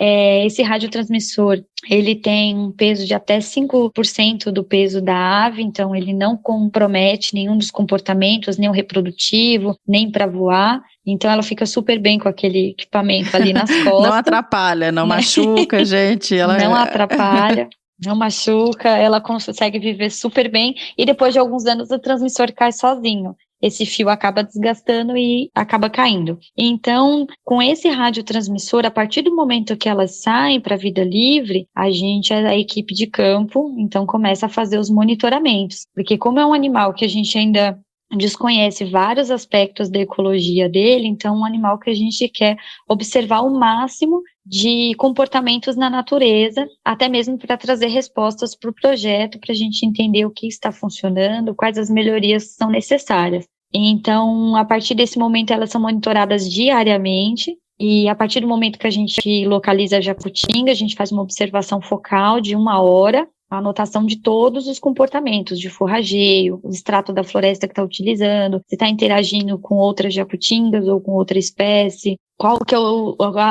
Esse radiotransmissor, ele tem um peso de até 5% do peso da ave, então ele não compromete nenhum dos comportamentos, nem o reprodutivo, nem para voar. Então ela fica super bem com aquele equipamento ali nas costas. Não atrapalha, não machuca, gente. Não atrapalha. Não machuca, ela consegue viver super bem, e depois de alguns anos o transmissor cai sozinho. Esse fio acaba desgastando e acaba caindo. Então, com esse radiotransmissor, a partir do momento que elas saem para a vida livre, a gente, a equipe de campo, então começa a fazer os monitoramentos. Porque como é um animal que a gente ainda desconhece vários aspectos da ecologia dele, então é um animal que a gente quer observar o máximo de comportamentos na natureza, até mesmo para trazer respostas para o projeto, para a gente entender o que está funcionando, quais as melhorias são necessárias. Então, a partir desse momento, elas são monitoradas diariamente, e a partir do momento que a gente localiza a jacutinga, a gente faz uma observação focal de 1 hora, a anotação de todos os comportamentos, de forrageio, o extrato da floresta que está utilizando, se está interagindo com outras jacutingas ou com outra espécie, qual que é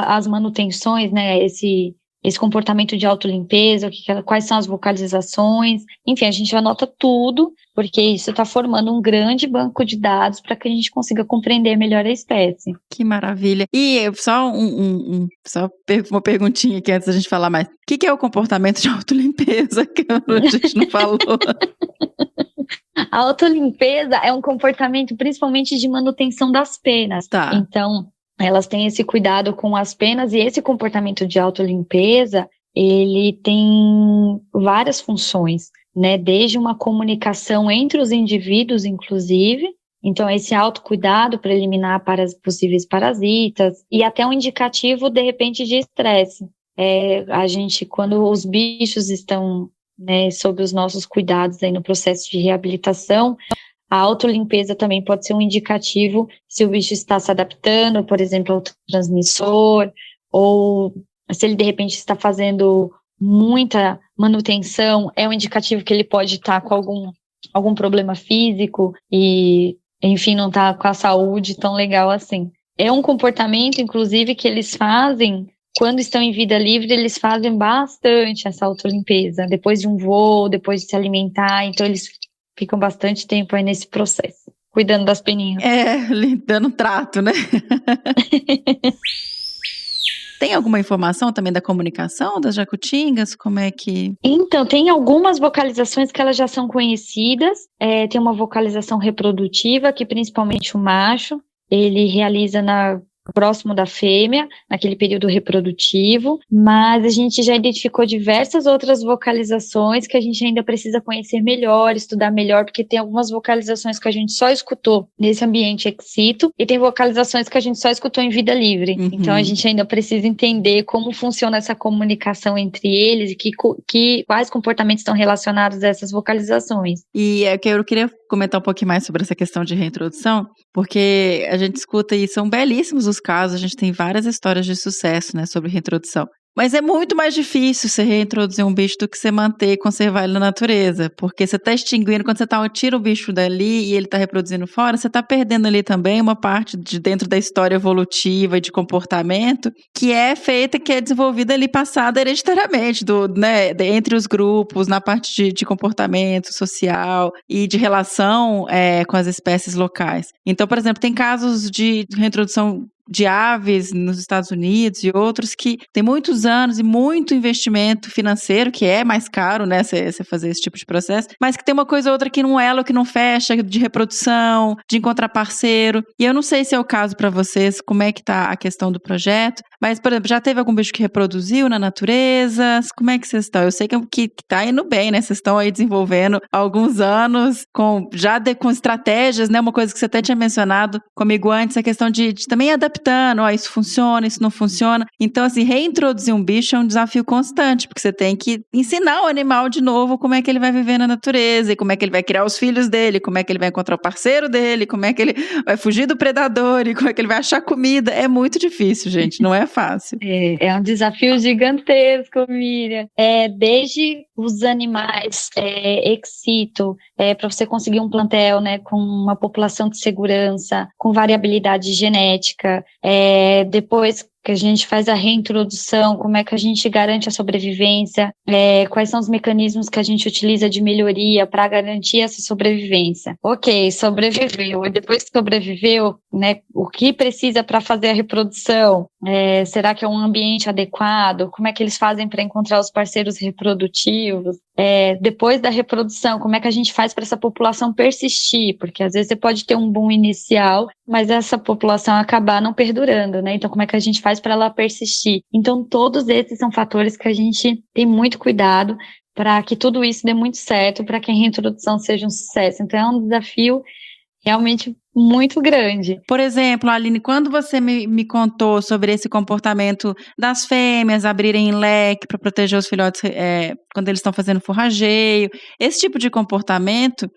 as manutenções, né, esse comportamento de autolimpeza, quais são as vocalizações, enfim, a gente anota tudo, porque isso está formando um grande banco de dados para que a gente consiga compreender melhor a espécie. Que maravilha. E só só uma perguntinha aqui antes da gente falar mais. O que é o comportamento de autolimpeza que a gente não falou? A autolimpeza é um comportamento principalmente de manutenção das penas. Tá. Então, elas têm esse cuidado com as penas, e esse comportamento de autolimpeza, ele tem várias funções, né? Desde uma comunicação entre os indivíduos, inclusive, então esse autocuidado para eliminar possíveis parasitas, e até um indicativo, de repente, de estresse. A gente, quando os bichos estão, né, sob os nossos cuidados aí no processo de reabilitação, a autolimpeza também pode ser um indicativo se o bicho está se adaptando, por exemplo, ao transmissor, ou se ele de repente está fazendo muita manutenção, é um indicativo que ele pode estar com algum problema físico e, enfim, não está com a saúde tão legal assim. É um comportamento, inclusive, que eles fazem quando estão em vida livre, eles fazem bastante essa autolimpeza, depois de um voo, depois de se alimentar, então eles ficam bastante tempo aí nesse processo, cuidando das peninhas. Dando trato, né? Tem alguma informação também da comunicação das jacutingas? Como é que... Então, tem algumas vocalizações que elas já são conhecidas. Tem uma vocalização reprodutiva, que principalmente o macho, ele realiza próximo da fêmea, naquele período reprodutivo, mas a gente já identificou diversas outras vocalizações que a gente ainda precisa conhecer melhor, estudar melhor, porque tem algumas vocalizações que a gente só escutou nesse ambiente ex situ, e tem vocalizações que a gente só escutou em vida livre. Então a gente ainda precisa entender como funciona essa comunicação entre eles e quais comportamentos estão relacionados a essas vocalizações. E eu queria comentar um pouquinho mais sobre essa questão de reintrodução, porque a gente escuta e são belíssimos os casos, a gente tem várias histórias de sucesso, né, sobre reintrodução. Mas é muito mais difícil você reintroduzir um bicho do que você manter e conservar ele na natureza, porque você está extinguindo, quando você tira o bicho dali e ele está reproduzindo fora, você está perdendo ali também uma parte de dentro da história evolutiva e de comportamento que é feita, que é desenvolvida ali, passada hereditariamente, entre os grupos, na parte de comportamento social e de relação com as espécies locais. Então, por exemplo, tem casos de reintrodução de aves nos Estados Unidos e outros que tem muitos anos e muito investimento financeiro, que é mais caro, né, você fazer esse tipo de processo, mas que tem uma coisa ou outra que não ela, que não fecha, de reprodução, de encontrar parceiro. E eu não sei se é o caso para vocês, como é que tá a questão do projeto, mas, por exemplo, já teve algum bicho que reproduziu na natureza? Como é que vocês estão? Eu sei que tá indo bem, né? Vocês estão aí desenvolvendo há alguns anos, com estratégias, né? Uma coisa que você até tinha mencionado comigo antes, a questão de também adaptando, isso funciona, isso não funciona. Então, assim, reintroduzir um bicho é um desafio constante, porque você tem que ensinar o animal de novo como é que ele vai viver na natureza, e como é que ele vai criar os filhos dele, como é que ele vai encontrar o parceiro dele, como é que ele vai fugir do predador, e como é que ele vai achar comida. É muito difícil, gente, não é fácil. É um desafio gigantesco, Miriam. Desde os animais ex situ, para você conseguir um plantel, né, com uma população de segurança, com variabilidade genética, depois que a gente faz a reintrodução, como é que a gente garante a sobrevivência, quais são os mecanismos que a gente utiliza de melhoria para garantir essa sobrevivência. Ok, sobreviveu, e depois que sobreviveu, né, o que precisa para fazer a reprodução? Será que é um ambiente adequado? Como é que eles fazem para encontrar os parceiros reprodutivos? Depois da reprodução, como é que a gente faz para essa população persistir? Porque às vezes você pode ter um boom inicial, mas essa população acabar não perdurando, né? Então, como é que a gente faz para ela persistir? Então, todos esses são fatores que a gente tem muito cuidado para que tudo isso dê muito certo, para que a reintrodução seja um sucesso. Então, é um desafio realmente muito grande. Por exemplo, Aline, quando você me contou sobre esse comportamento das fêmeas abrirem leque para proteger os filhotes quando eles estão fazendo forrageio, esse tipo de comportamento,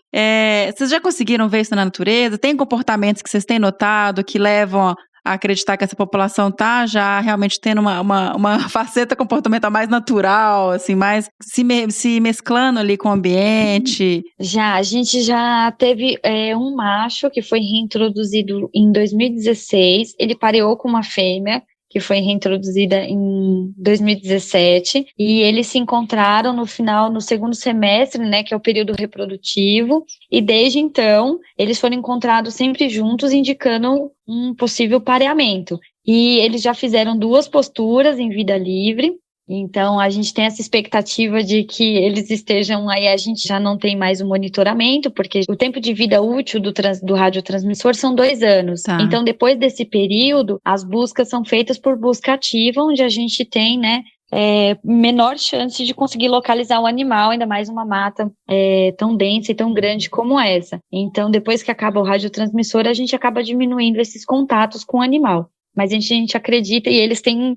vocês já conseguiram ver isso na natureza? Tem comportamentos que vocês têm notado que levam a acreditar que essa população tá já realmente tendo uma faceta comportamental mais natural, assim, mais se mesclando ali com o ambiente? A gente já teve um macho que foi reintroduzido em 2016, ele pareou com uma fêmea, que foi reintroduzida em 2017, e eles se encontraram no segundo semestre, né, que é o período reprodutivo, e desde então, eles foram encontrados sempre juntos, indicando um possível pareamento. E eles já fizeram 2 posturas em vida livre, então a gente tem essa expectativa de que eles estejam aí, a gente já não tem mais o monitoramento, porque o tempo de vida útil do radiotransmissor são 2 anos. Tá. Então, depois desse período, as buscas são feitas por busca ativa, onde a gente tem, né, menor chance de conseguir localizar o animal, ainda mais uma mata tão densa e tão grande como essa. Então, depois que acaba o radiotransmissor, a gente acaba diminuindo esses contatos com o animal. Mas a gente acredita, e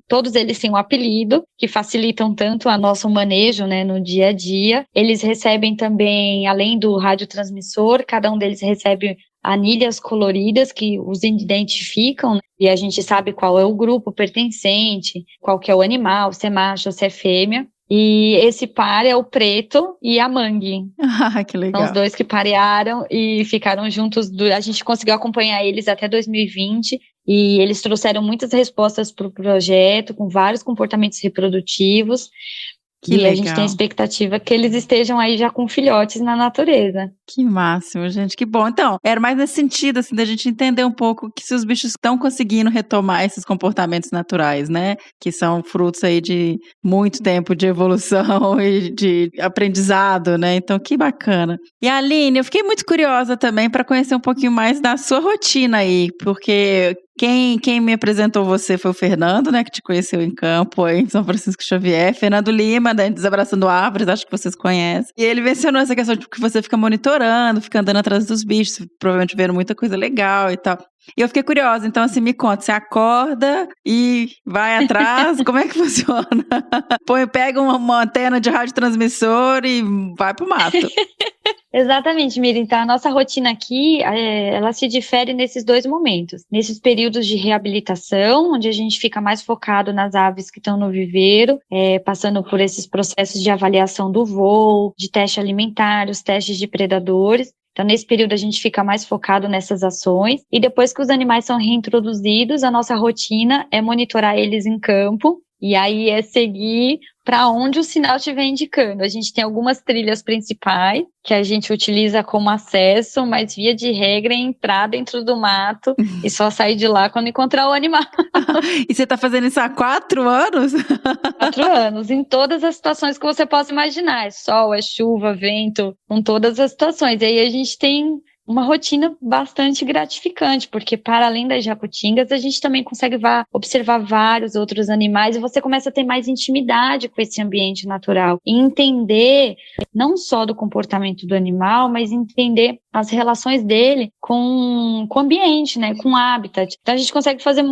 todos eles têm um apelido, que facilitam tanto o nosso manejo, né, no dia a dia. Eles recebem também, além do radiotransmissor, cada um deles recebe anilhas coloridas que os identificam, né? E a gente sabe qual é o grupo pertencente, qual que é o animal, se é macho ou se é fêmea. E esse par é o preto e a mangue. Ah, que legal. São os 2 que parearam e ficaram juntos. A gente conseguiu acompanhar eles até 2020 e eles trouxeram muitas respostas para o projeto, com vários comportamentos reprodutivos. Que e legal. A gente tem a expectativa que eles estejam aí já com filhotes na natureza. Que máximo, gente, que bom. Então, era mais nesse sentido, assim, da gente entender um pouco que se os bichos estão conseguindo retomar esses comportamentos naturais, né, que são frutos aí de muito tempo de evolução e de aprendizado, né, então que bacana. E Aline, eu fiquei muito curiosa também para conhecer um pouquinho mais da sua rotina aí, porque quem me apresentou você foi o Fernando, né, que te conheceu em campo aí em São Francisco Xavier, Fernando Lima, da Desabraçando Árvores, acho que vocês conhecem. E ele mencionou essa questão de que você fica monitorando, fica andando atrás dos bichos, provavelmente vendo muita coisa legal e tal. E eu fiquei curiosa, então assim, me conta, você acorda e vai atrás, como é que funciona? Pega uma antena de radiotransmissor e vai pro mato. Exatamente, Miriam. Então, a nossa rotina aqui, ela se difere nesses 2 momentos. Nesses períodos de reabilitação, onde a gente fica mais focado nas aves que estão no viveiro, passando por esses processos de avaliação do voo, de teste alimentar, os testes de predadores. Então, nesse período, a gente fica mais focado nessas ações. E depois que os animais são reintroduzidos, a nossa rotina é monitorar eles em campo. E aí é seguir para onde o sinal estiver indicando. A gente tem algumas trilhas principais que a gente utiliza como acesso, mas via de regra é entrar dentro do mato e só sair de lá quando encontrar o animal. E você está fazendo isso há 4 anos? 4 anos, em todas as situações que você possa imaginar. É sol, é chuva, vento, com todas as situações. E aí a gente tem uma rotina bastante gratificante, porque para além das jacutingas, a gente também consegue observar vários outros animais e você começa a ter mais intimidade com esse ambiente natural. E entender não só do comportamento do animal, mas entender as relações dele com o ambiente, né, com o habitat. Então a gente consegue fazer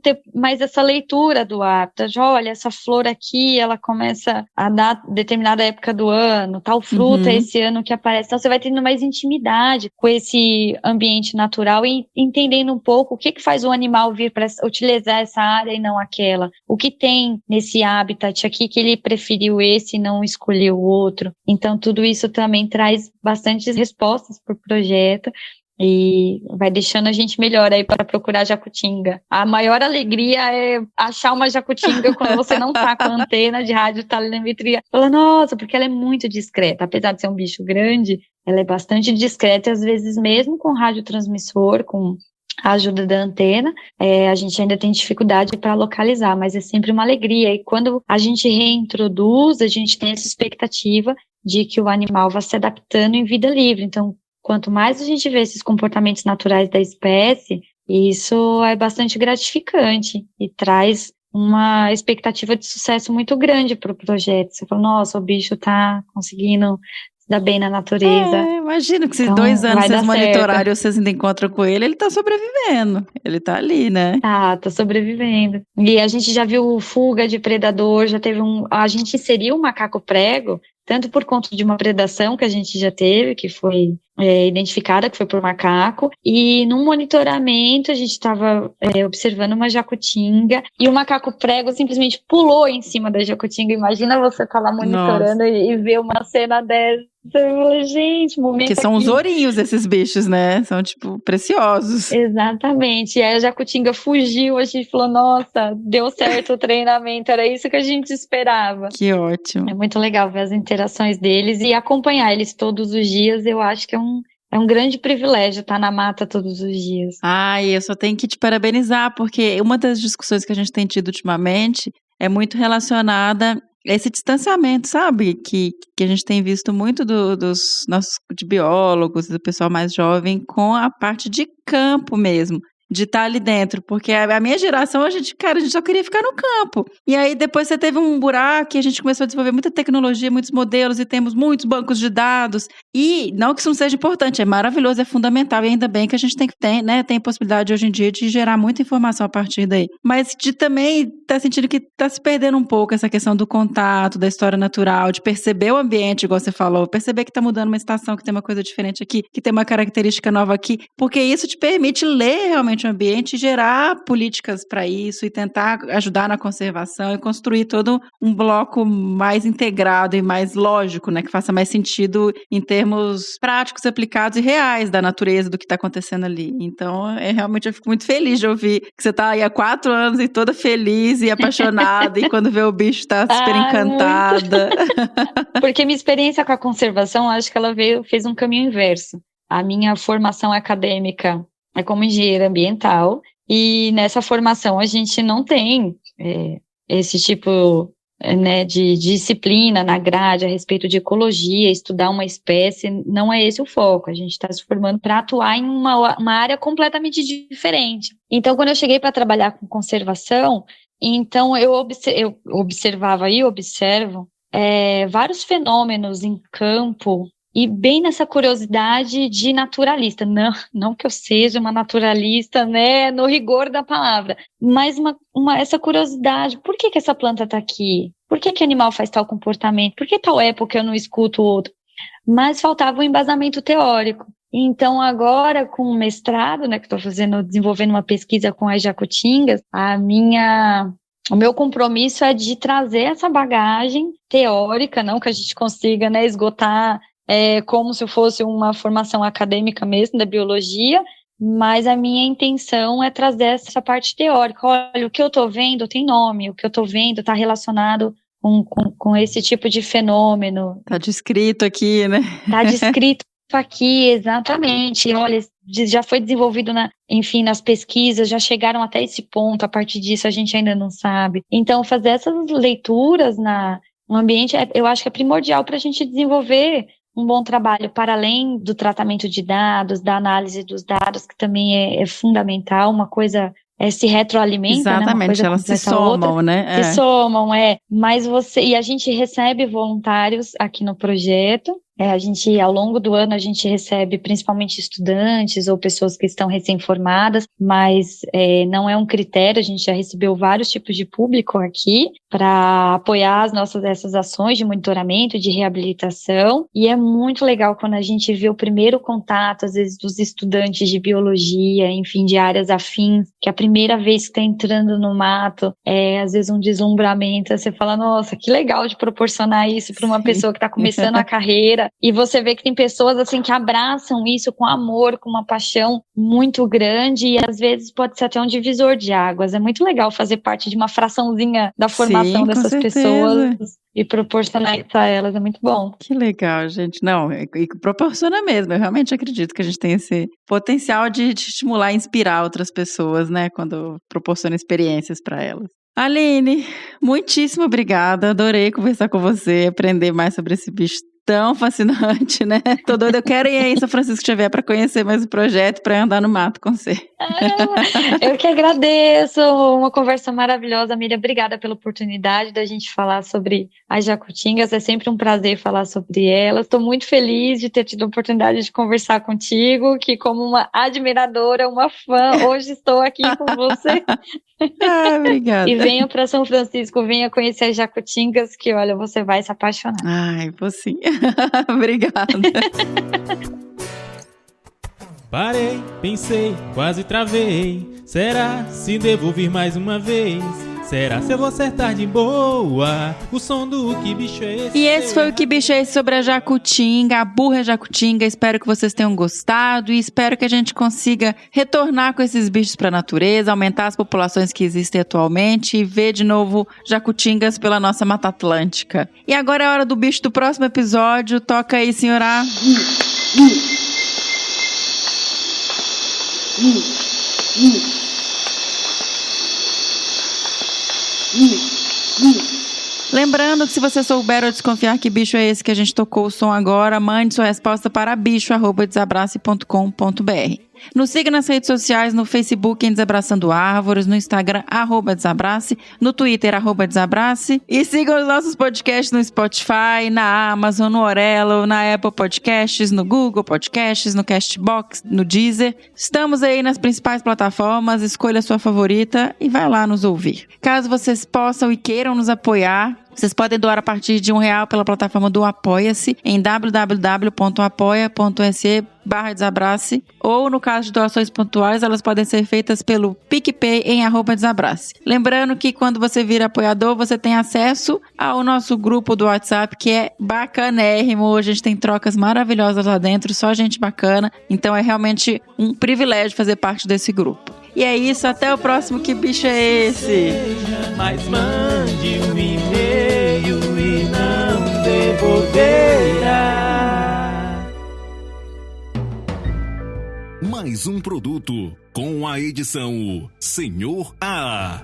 ter mais essa leitura do habitat. Olha, essa flor aqui, ela começa a dar determinada época do ano, tal fruta esse ano que aparece. Então você vai tendo mais intimidade com esse ambiente natural e entendendo um pouco o que faz o animal vir para utilizar essa área e não aquela. O que tem nesse habitat aqui que ele preferiu esse e não escolheu o outro. Então, tudo isso também traz bastantes respostas para o projeto. E vai deixando a gente melhor aí para procurar jacutinga. A maior alegria é achar uma jacutinga quando você não tá com a antena de radiotelemetria. Fala, nossa, porque ela é muito discreta. Apesar de ser um bicho grande, ela é bastante discreta e às vezes mesmo com radiotransmissor, com a ajuda da antena, a gente ainda tem dificuldade para localizar, mas é sempre uma alegria. E quando a gente reintroduz, a gente tem essa expectativa de que o animal vá se adaptando em vida livre. Então, quanto mais a gente vê esses comportamentos naturais da espécie, isso é bastante gratificante e traz uma expectativa de sucesso muito grande para o projeto. Você fala, nossa, o bicho está conseguindo se dar bem na natureza. Imagino que se Então, 2 anos vai vocês dar monitorarem certo. ou vocês ainda encontram com ele tá sobrevivendo. Ele tá ali, né? Tá sobrevivendo. E a gente já viu fuga de predador, já teve a gente inseriu um macaco prego, tanto por conta de uma predação que a gente já teve, que foi identificada, que foi por macaco, e num monitoramento a gente estava observando uma jacutinga, e o macaco prego simplesmente pulou em cima da jacutinga. Imagina você tá lá monitorando e ver uma cena dessa. Eu falei, gente, momento Que são aqui. os ourinhos esses bichos, né? São, tipo, preciosos. Exatamente. E aí a jacutinga fugiu, a gente falou, nossa, deu certo o treinamento, era isso que a gente esperava. Que ótimo. É muito legal ver as interações deles e acompanhar eles todos os dias. Eu acho que é um grande privilégio estar na mata todos os dias. Eu só tenho que te parabenizar, porque uma das discussões que a gente tem tido ultimamente é muito relacionada a esse distanciamento, sabe? Que a gente tem visto muito dos nossos de biólogos, do pessoal mais jovem, com a parte de campo mesmo. De estar ali dentro, porque a minha geração, a gente só queria ficar no campo. E aí depois você teve um buraco e a gente começou a desenvolver muita tecnologia, muitos modelos e temos muitos bancos de dados. E não que isso não seja importante, é maravilhoso, é fundamental e ainda bem que a gente tem possibilidade hoje em dia de gerar muita informação a partir daí. Mas de também tá sentindo que tá se perdendo um pouco essa questão do contato, da história natural, de perceber o ambiente, igual você falou, perceber que tá mudando uma estação, que tem uma coisa diferente aqui, que tem uma característica nova aqui, porque isso te permite ler realmente o ambiente, gerar políticas para isso e tentar ajudar na conservação e construir todo um bloco mais integrado e mais lógico, né, que faça mais sentido em termos práticos, aplicados e reais da natureza, do que está acontecendo ali. Então, realmente eu fico muito feliz de ouvir que você está aí há 4 anos e toda feliz e apaixonada e quando vê o bicho está super encantada. Porque minha experiência com a conservação, acho que ela fez um caminho inverso. A minha formação acadêmica é como engenheira ambiental, e nessa formação a gente não tem esse tipo de disciplina na grade a respeito de ecologia, estudar uma espécie, não é esse o foco. A gente está se formando para atuar em uma área completamente diferente. Então, quando eu cheguei para trabalhar com conservação, então eu observava e observo vários fenômenos em campo, e bem nessa curiosidade de naturalista, não que eu seja uma naturalista, né, no rigor da palavra, mas essa curiosidade, por que essa planta está aqui? Por que animal faz tal comportamento? Por que tal época eu não escuto o outro? Mas faltava um embasamento teórico. Então agora com o mestrado, né, que estou desenvolvendo uma pesquisa com as jacutingas, o meu compromisso é de trazer essa bagagem teórica, não que a gente consiga, né, esgotar como se fosse uma formação acadêmica mesmo da biologia, mas a minha intenção é trazer essa parte teórica. Olha, o que eu estou vendo tem nome, o que eu estou vendo está relacionado com esse tipo de fenômeno. Está descrito aqui, né? Está descrito aqui, exatamente. Olha, já foi desenvolvido nas pesquisas, já chegaram até esse ponto, a partir disso a gente ainda não sabe. Então, fazer essas leituras no ambiente, eu acho que é primordial para a gente desenvolver um bom trabalho, para além do tratamento de dados, da análise dos dados, que também é fundamental, uma coisa se retroalimenta, exatamente, né? Elas se somam, né? Se somam, mas e a gente recebe voluntários aqui no projeto, A gente, ao longo do ano, a gente recebe principalmente estudantes ou pessoas que estão recém-formadas, mas não é um critério, a gente já recebeu vários tipos de público aqui para apoiar essas ações de monitoramento, de reabilitação, e é muito legal quando a gente vê o primeiro contato, às vezes, dos estudantes de biologia, enfim, de áreas afins, que a primeira vez que está entrando no mato às vezes, um deslumbramento, você fala, nossa, que legal de proporcionar isso para uma pessoa que está começando a carreira, e você vê que tem pessoas, assim, que abraçam isso com amor, com uma paixão muito grande, e às vezes pode ser até um divisor de águas. É muito legal fazer parte de uma fraçãozinha da formação dessas pessoas e proporcionar isso a elas, é muito bom. Que legal, gente. Não, e proporciona mesmo. Eu realmente acredito que a gente tem esse potencial de estimular e inspirar outras pessoas, né, quando proporciona experiências para elas. Aline, muitíssimo obrigada. Adorei conversar com você, aprender mais sobre esse bicho tão fascinante, né? Tô doida, eu quero ir aí em São Francisco Xavier para conhecer mais o projeto, para andar no mato com você. Eu que agradeço, uma conversa maravilhosa, Miriam, obrigada pela oportunidade da gente falar sobre as jacutingas, é sempre um prazer falar sobre elas, estou muito feliz de ter tido a oportunidade de conversar contigo, que como uma admiradora, uma fã, hoje estou aqui com você. Obrigada. E venha para São Francisco, venha conhecer as jacutingas, que olha, você vai se apaixonar. Ai, vou sim. Obrigada. Parei, pensei, quase travei. Será se devo vir mais uma vez? Será se eu vou acertar de boa o som do Que Bicho é Esse? E esse foi o Que Bicho é Esse sobre a jacutinga, a burra jacutinga. Espero que vocês tenham gostado e espero que a gente consiga retornar com esses bichos para a natureza, aumentar as populações que existem atualmente e ver de novo jacutingas pela nossa Mata Atlântica. E agora é a hora do bicho do próximo episódio. Toca aí, senhora. Lembrando que se você souber ou desconfiar que bicho é esse que a gente tocou o som agora, mande sua resposta para bicho@desabrace.com.br. Nos siga nas redes sociais, no Facebook em Desabraçando Árvores, no Instagram @desabrace, no Twitter @desabrace, e sigam os nossos podcasts no Spotify, na Amazon, no Orelo, na Apple Podcasts, no Google Podcasts, no Castbox, no Deezer. Estamos aí nas principais plataformas, escolha a sua favorita e vai lá nos ouvir. Caso vocês possam e queiram nos apoiar, vocês podem doar a partir de R$1 pela plataforma do Apoia-se em www.apoia.se/desabrace, ou no caso de doações pontuais, elas podem ser feitas pelo PicPay em @desabrace. Lembrando que quando você vira apoiador, você tem acesso ao nosso grupo do WhatsApp, que é bacanérrimo. A gente tem trocas maravilhosas lá dentro, só gente bacana. Então é realmente um privilégio fazer parte desse grupo. E é isso, até o próximo Que Bicho é Esse? Mas mande um e-mail e não devolverá. Mais um produto com a edição Senhor A.